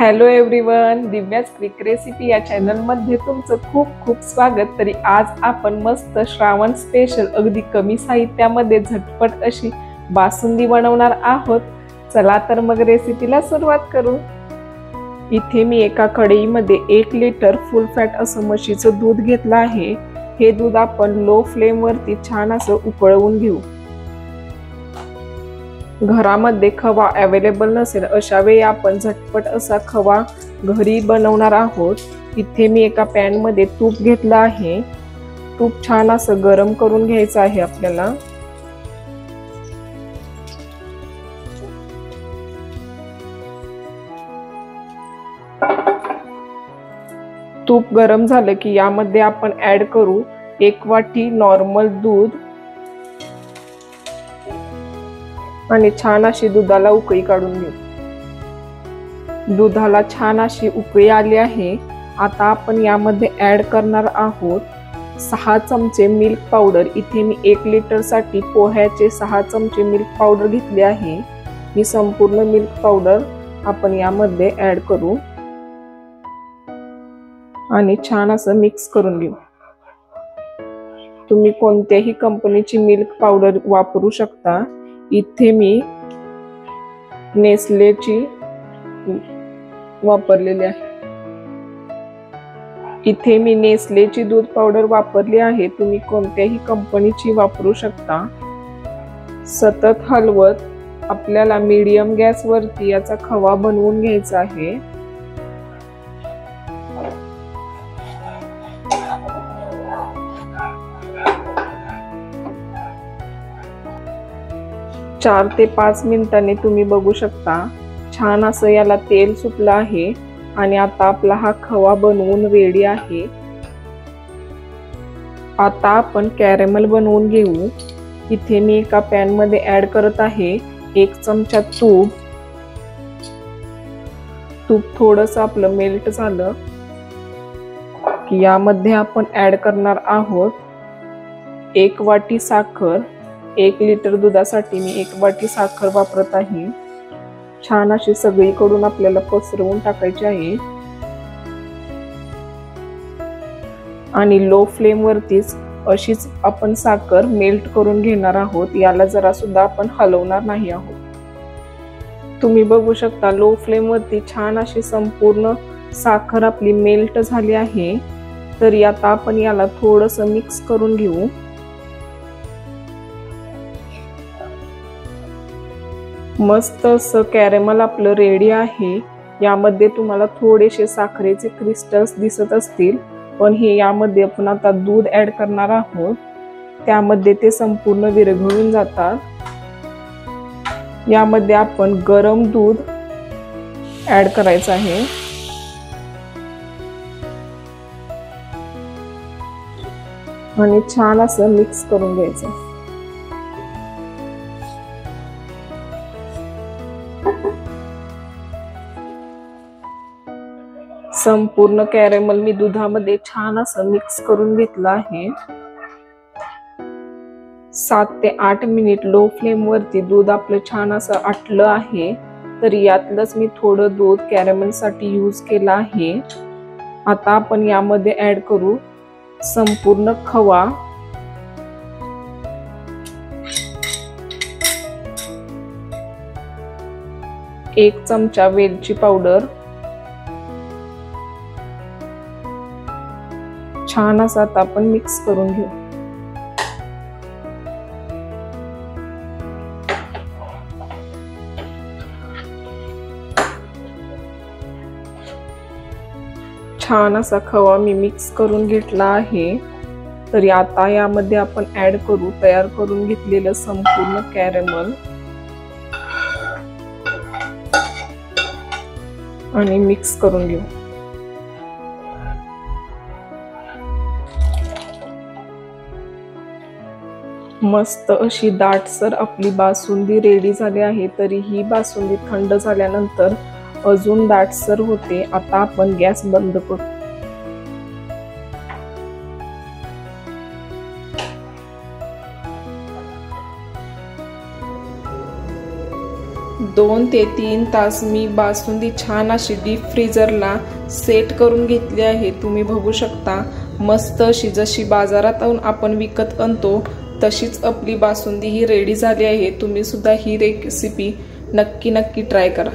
Hello everyone, Divya's quick recipe या चॅनलमध्ये तुमचं खूप खूप स्वागत। तरी आज आपण मस्त श्रावण स्पेशल अगदी कमी साहित्यामध्ये झटपट अशी बासुंदी बनवणार आहोत। चला तर मग रेसिपीला सुरुवात करू। इथे मी एका कढईमध्ये 1 लिटर फुल फॅट असं म्हशीचं दूध घेतलं आहे। हे दूध आपण लो फ्लेम वरती छान असं उकळवून घेऊ। घरामध्ये खवा अवेलेबल नसेल अशा वेळी आपण झटपट असा खवा घरी बनवणार आहोत। इथे मी एका पॅन मध्ये तूप घेतलं आहे। तूप छान असं गरम करून घ्यायचं आहे आपल्याला। तूप गरम झालं की यामध्ये आपण ऍड करू 1 वाटी नॉर्मल दूध आणि छान अशी दुधाला उकळी काढून घेऊ। दुधाला छान अशी उकळी आली आहे। आता आपण यामध्ये ऍड करणार आहोत 6 चमचे मिल्क पावडर। इथे मी 1 लिटर साठी पोह्याचे 6 चमचे मिल्क पावडर घेतले आहे। ही संपूर्ण मिल्क पावडर आपण यामध्ये ऍड करू आणि छान असं मिक्स करून घेऊ। तुम्ही कोणत्याही कंपनीची मिल्क पावडर वापरू शकता। इथे मी नेस्लेची वापरलेली आहे। इथे मी नेस्लेची दूध पावडर वापरली आहे। तुम्ही कोणत्याही कंपनीची वापरू शकता। सतत हलवत आपल्याला मीडियम गॅस वरती याचा खवा बनवून घ्यायचा आहे। 4 ते 5 मिनिटांनी तुम्ही बघू शकता छान असं याला तेल सुटलं आहे आणि आता आपला हा खवा बनवून रेडी आहे। आता आपण कॅरेमल बनवून घेऊ। इथे मी एका पॅन मध्ये ऍड करत आहे 1 चमचा तूप। तूप थोडंसं आपलं मेल्ट झालं की यामध्ये आपण ऍड करणार आहोत 1 वाटी साखर। 1 लिटर दुधासाठी मी 1 वाटी साखर वापरत आहे। छान अशी सगळीकडून आपल्याला पसरवून टाकायची आहे आणि लो फ्लेम वरतीच अशीच आपण साखर मेल्ट करून घेणार आहोत। याला जरा सुद्धा आपण हलवणार नाही आहोत। तुम्ही बघू शकता लो फ्लेम वरती छान अशी संपूर्ण साखर आपली मेल्ट झाली आहे। तर आता आपण याला थोडंसं मिक्स करून घेऊ। मस्त असं कॅरेमल आपलं रेडी आहे। यामध्ये तुम्हाला थोडेसे साखरेचे क्रिस्टल्स दिसत असतील, पण हे यामध्ये आपण आता दूध ऍड करणार आहोत त्यामध्ये ते संपूर्ण विरघळून जातात। यामध्ये आपण गरम दूध ऍड करायचं आहे आणि छान असं मिक्स करून घ्यायचं। संपूर्ण कॅरेमल मी दुधामध्ये छान असं मिक्स करून घेतलं आहे। 7 ते 8 मिनिट लो फ्लेम वरती दूध आपलं छान असं आटलं आहे। तर यातलंच मी थोडं दूध कॅरेमल साठी यूज केलं आहे। आता आपण यामध्ये ऍड करू संपूर्ण खवा। एक चमचा वेलची पावडर। छान असं आता आपण मिक्स करून घेऊ। छान असा खवा मी मिक्स करून घेतला आहे। तर आता यामध्ये आपण ऍड करू तयार करून घेतलेलं संपूर्ण कॅरेमल आणि मिक्स करून घेऊ। मस्त अशी दाटसर आपली बासुंदी रेडी झाली आहे। तरी ही बासुंदी थंड झाल्यानंतर अजून दाटसर होते। आता आपण गॅस बंद करू। 2 ते 3 तास मी बासुंदी छान अशी डीप फ्रीजरला सेट करून घेतली आहे। तुम्ही बघू शकता मस्त अशी जशी बाजारातून आपण विकत आणतो तशीच आपली बासुंदी ही रेडी झाली आहे। तुम्ही सुद्धा ही रेसिपी नक्की ट्राय करा।